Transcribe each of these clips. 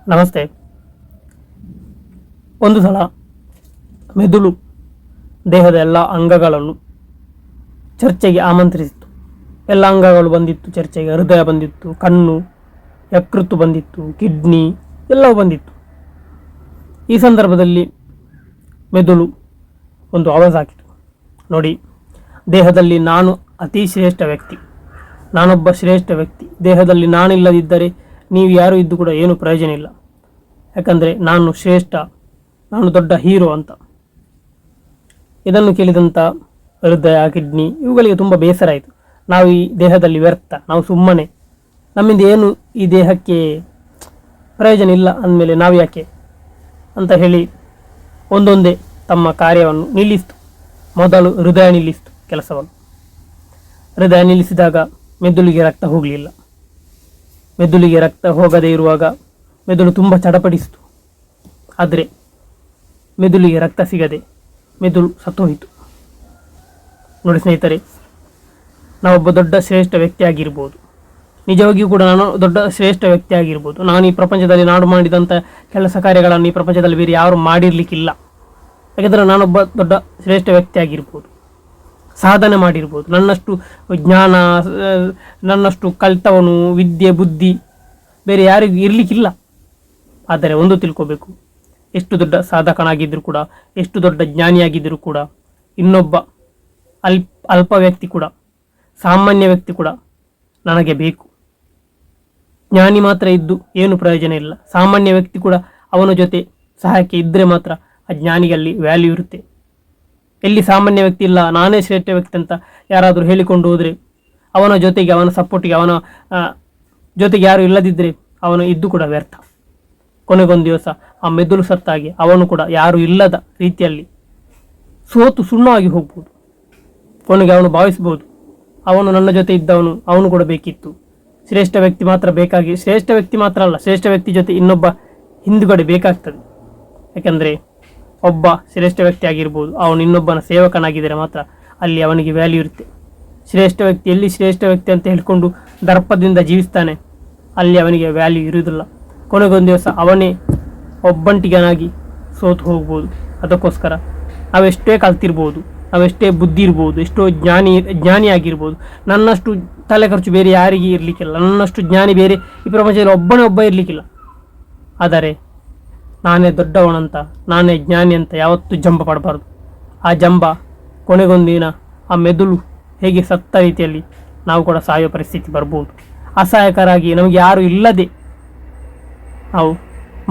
ನಮಸ್ತೆ. ಒಂದು ಸಲ ಮೆದುಳು ದೇಹದ ಎಲ್ಲ ಅಂಗಗಳನ್ನು ಚರ್ಚೆಗೆ ಆಮಂತ್ರಿಸಿತು. ಎಲ್ಲ ಅಂಗಗಳು ಬಂದಿತ್ತು ಚರ್ಚೆಗೆ. ಹೃದಯ ಬಂದಿತ್ತು, ಕಣ್ಣು, ಯಕೃತ್ತು ಬಂದಿತ್ತು, ಕಿಡ್ನಿ ಎಲ್ಲವೂ ಬಂದಿತ್ತು. ಈ ಸಂದರ್ಭದಲ್ಲಿ ಮೆದುಳು ಒಂದು ಆವಾಜ್ ಹಾಕಿತು. ನೋಡಿ, ದೇಹದಲ್ಲಿ ನಾನು ಅತಿ ಶ್ರೇಷ್ಠ ವ್ಯಕ್ತಿ, ನಾನೊಬ್ಬ ಶ್ರೇಷ್ಠ ವ್ಯಕ್ತಿ. ದೇಹದಲ್ಲಿ ನಾನಿಲ್ಲದಿದ್ದರೆ ನೀವು ಯಾರು ಇದ್ದು ಕೂಡ ಏನು ಪ್ರಯೋಜನ ಇಲ್ಲ. ಯಾಕಂದರೆ ನಾನು ಶ್ರೇಷ್ಠ, ನಾನು ದೊಡ್ಡ ಹೀರೋ ಅಂತ. ಇದನ್ನು ಕೇಳಿದಂಥ ಹೃದಯ, ಕಿಡ್ನಿ ಇವುಗಳಿಗೆ ತುಂಬ ಬೇಸರ ಆಯಿತು. ನಾವು ಈ ದೇಹದಲ್ಲಿ ವ್ಯರ್ಥ, ನಾವು ಸುಮ್ಮನೆ, ನಮ್ಮಿಂದ ಏನು ಈ ದೇಹಕ್ಕೆ ಪ್ರಯೋಜನ ಇಲ್ಲ ಅಂದಮೇಲೆ ನಾವು ಯಾಕೆ ಅಂತ ಹೇಳಿ ಒಂದೊಂದೇ ತಮ್ಮ ಕಾರ್ಯವನ್ನು ನಿಲ್ಲಿಸಿತು. ಮೊದಲು ಹೃದಯ ನಿಲ್ಲಿಸಿತು ಕೆಲಸವನ್ನು. ಹೃದಯ ನಿಲ್ಲಿಸಿದಾಗ ಮೆದುಳಿಗೆ ರಕ್ತ ಹೋಗಲಿಲ್ಲ. ಮೆದುಳಿಗೆ ರಕ್ತ ಹೋಗದೇ ಇರುವಾಗ ಮೆದುಳು ತುಂಬ ಚಡಪಡಿಸಿತು. ಆದರೆ ಮೆದುಳಿಗೆ ರಕ್ತ ಸಿಗದೆ ಮೆದುಳು ಸತ್ತೋಯಿತು. ನೋಡಿ ಸ್ನೇಹಿತರೆ, ನಾವೊಬ್ಬ ದೊಡ್ಡ ಶ್ರೇಷ್ಠ ವ್ಯಕ್ತಿ ಆಗಿರ್ಬೋದು. ನಿಜವಾಗಿಯೂ ಕೂಡ ನಾನು ದೊಡ್ಡ ಶ್ರೇಷ್ಠ ವ್ಯಕ್ತಿ ಆಗಿರ್ಬೋದು. ನಾನು ಈ ಪ್ರಪಂಚದಲ್ಲಿ ನಾಡು ಮಾಡಿದಂಥ ಕೆಲಸ ಕಾರ್ಯಗಳನ್ನು ಈ ಪ್ರಪಂಚದಲ್ಲಿ ಬೇರೆ ಯಾರು ಮಾಡಿರಲಿಕ್ಕಿಲ್ಲ. ಯಾಕೆಂದರೆ ನಾನೊಬ್ಬ ದೊಡ್ಡ ಶ್ರೇಷ್ಠ ವ್ಯಕ್ತಿ ಆಗಿರ್ಬೋದು, ಸಾಧನೆ ಮಾಡಿರ್ಬೋದು. ನನ್ನಷ್ಟು ಜ್ಞಾನ, ನನ್ನಷ್ಟು ಕಲಿತವನು, ವಿದ್ಯೆ, ಬುದ್ಧಿ ಬೇರೆ ಯಾರಿಗೂ ಇರಲಿಕ್ಕಿಲ್ಲ. ಆದರೆ ಒಂದು ತಿಳ್ಕೋಬೇಕು, ಎಷ್ಟು ದೊಡ್ಡ ಸಾಧಕನಾಗಿದ್ದರೂ ಕೂಡ, ಎಷ್ಟು ದೊಡ್ಡ ಜ್ಞಾನಿಯಾಗಿದ್ದರೂ ಕೂಡ, ಇನ್ನೊಬ್ಬ ಅಲ್ಪ ವ್ಯಕ್ತಿ ಕೂಡ, ಸಾಮಾನ್ಯ ವ್ಯಕ್ತಿ ಕೂಡ ನನಗೆ ಬೇಕು. ಜ್ಞಾನಿ ಮಾತ್ರ ಇದ್ದು ಏನು ಪ್ರಯೋಜನ ಇಲ್ಲ. ಸಾಮಾನ್ಯ ವ್ಯಕ್ತಿ ಕೂಡ ಅವನ ಜೊತೆ ಸಹಾಯಕ್ಕೆ ಇದ್ದರೆ ಮಾತ್ರ ಆ ಜ್ಞಾನಿಗಲ್ಲಿ ವ್ಯಾಲ್ಯೂ ಇರುತ್ತೆ. ಎಲ್ಲಿ ಸಾಮಾನ್ಯ ವ್ಯಕ್ತಿ ಇಲ್ಲ, ನಾನೇ ಶ್ರೇಷ್ಠ ವ್ಯಕ್ತಿ ಅಂತ ಯಾರಾದರೂ ಹೇಳಿಕೊಂಡು ಹೋದರೆ, ಅವನ ಜೊತೆಗೆ, ಅವನ ಸಪೋರ್ಟಿಗೆ, ಅವನ ಜೊತೆಗೆ ಯಾರು ಇಲ್ಲದಿದ್ದರೆ ಅವನು ಇದ್ದು ಕೂಡ ವ್ಯರ್ಥ. ಕೊನೆಗೊಂದು ದಿವಸ ಆ ಮೆದುಳು ಸತ್ತಾಗಿ ಅವನು ಕೂಡ ಯಾರು ಇಲ್ಲದ ರೀತಿಯಲ್ಲಿ ಸೋತು ಸುಣ್ಣವಾಗಿ ಹೋಗ್ಬೋದು. ಕೊನೆಗೆ ಅವನು ಭಾವಿಸ್ಬೋದು, ಅವನು ನನ್ನ ಜೊತೆ ಇದ್ದವನು, ಅವನು ಕೂಡ ಬೇಕಿತ್ತು. ಶ್ರೇಷ್ಠ ವ್ಯಕ್ತಿ ಮಾತ್ರ ಬೇಕಾಗಿ, ಶ್ರೇಷ್ಠ ವ್ಯಕ್ತಿ ಮಾತ್ರ ಅಲ್ಲ, ಶ್ರೇಷ್ಠ ವ್ಯಕ್ತಿ ಜೊತೆ ಇನ್ನೊಬ್ಬ ಹಿಂದುಗಡೆ ಬೇಕಾಗ್ತದೆ. ಯಾಕೆಂದರೆ ಒಬ್ಬ ಶ್ರೇಷ್ಠ ವ್ಯಕ್ತಿ ಆಗಿರ್ಬೋದು, ಅವನು ಇನ್ನೊಬ್ಬನ ಸೇವಕನಾಗಿದ್ದರೆ ಮಾತ್ರ ಅಲ್ಲಿ ಅವನಿಗೆ ವ್ಯಾಲ್ಯೂ ಇರುತ್ತೆ. ಶ್ರೇಷ್ಠ ವ್ಯಕ್ತಿ ಎಲ್ಲಿ ಶ್ರೇಷ್ಠ ವ್ಯಕ್ತಿ ಅಂತ ಹೇಳಿಕೊಂಡು ದರ್ಪದಿಂದ ಜೀವಿಸ್ತಾನೆ, ಅಲ್ಲಿ ಅವನಿಗೆ ವ್ಯಾಲ್ಯೂ ಇರುವುದಿಲ್ಲ. ಕೊನೆಗೊಂದು ದಿವಸ ಅವನೇ ಒಬ್ಬಂಟಿಗನಾಗಿ ಸೋತು ಹೋಗ್ಬೋದು. ಅದಕ್ಕೋಸ್ಕರ ನಾವೆಷ್ಟೇ ಕಲ್ತಿರ್ಬೋದು, ನಾವೆಷ್ಟೇ ಬುದ್ಧಿ ಇರ್ಬೋದು, ಎಷ್ಟೋ ಜ್ಞಾನಿಯಾಗಿರ್ಬೋದು, ನನ್ನಷ್ಟು ತಲೆ ಖರ್ಚು ಬೇರೆ ಯಾರಿಗೆ ಇರಲಿಕ್ಕಿಲ್ಲ, ನನ್ನಷ್ಟು ಜ್ಞಾನಿ ಬೇರೆ ಈ ಪ್ರಪಂಚದಲ್ಲಿ ಒಬ್ಬ ಇರಲಿಕ್ಕಿಲ್ಲ. ಆದರೆ ನಾನೇ ದೊಡ್ಡವನಂತ, ನಾನೇ ಜ್ಞಾನಿ ಅಂತ ಯಾವತ್ತೂ ಜಂಬ ಪಡಬಾರ್ದು. ಆ ಜಂಬ ಕೊನೆಗೊಂದಿನ ಆ ಮೆದುಳು ಹೇಗೆ ಸತ್ತ ರೀತಿಯಲ್ಲಿ ನಾವು ಕೂಡ ಸಾಯೋ ಪರಿಸ್ಥಿತಿ ಬರ್ಬೋದು. ಅಸಹಾಯಕರಾಗಿ ನಮಗೆ ಯಾರು ಇಲ್ಲದೆ ನಾವು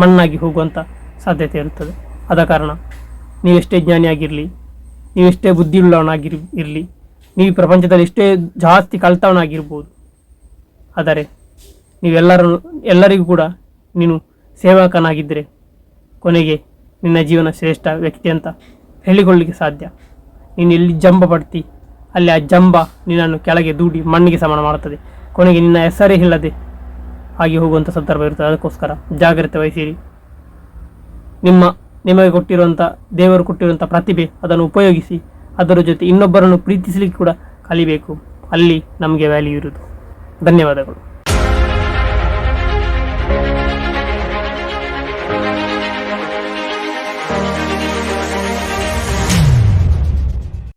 ಮಣ್ಣಾಗಿ ಹೋಗುವಂಥ ಸಾಧ್ಯತೆ ಇರುತ್ತದೆ. ಆದ ಕಾರಣ ನೀವೆಷ್ಟೇ ಜ್ಞಾನಿಯಾಗಿರಲಿ, ನೀವೆಷ್ಟೇ ಬುದ್ಧಿಯುಳ್ಳವನಾಗಿರಲಿ, ನೀವು ಪ್ರಪಂಚದಲ್ಲಿ ಎಷ್ಟೇ ಜಾಸ್ತಿ ಕಲಿತವನಾಗಿರ್ಬೋದು, ಆದರೆ ಎಲ್ಲರಿಗೂ ಕೂಡ ನೀನು ಸೇವಕನಾಗಿದ್ದರೆ ಕೊನೆಗೆ ನಿನ್ನ ಜೀವನ ಶ್ರೇಷ್ಠ ವ್ಯಕ್ತಿ ಅಂತ ಹೇಳಿಕೊಳ್ಳಲಿಕ್ಕೆ ಸಾಧ್ಯ. ನೀನು ಎಲ್ಲಿ ಜಂಬ ಪಡ್ತಿ ಅಲ್ಲಿ ಆ ಜಂಬ ನಿನ್ನನ್ನು ಕೆಳಗೆ ದೂಡಿ ಮಣ್ಣಿಗೆ ಸಮಾನ ಮಾಡುತ್ತದೆ. ಕೊನೆಗೆ ನಿನ್ನ ಹೆಸರೇ ಇಲ್ಲದೆ ಹಾಗೆ ಹೋಗುವಂಥ ಸಂದರ್ಭ ಇರ್ತದೆ. ಅದಕ್ಕೋಸ್ಕರ ಜಾಗ್ರತೆ ವಹಿಸಿರಿ. ನಿಮಗೆ ಕೊಟ್ಟಿರುವಂಥ, ದೇವರು ಕೊಟ್ಟಿರುವಂಥ ಪ್ರತಿಭೆ ಅದನ್ನು ಉಪಯೋಗಿಸಿ, ಅದರ ಜೊತೆ ಇನ್ನೊಬ್ಬರನ್ನು ಪ್ರೀತಿಸಲಿಕ್ಕೆ ಕೂಡ ಕಲಿಬೇಕು. ಅಲ್ಲಿ ನಮಗೆ ವ್ಯಾಲ್ಯೂ ಇರುವುದು. ಧನ್ಯವಾದಗಳು.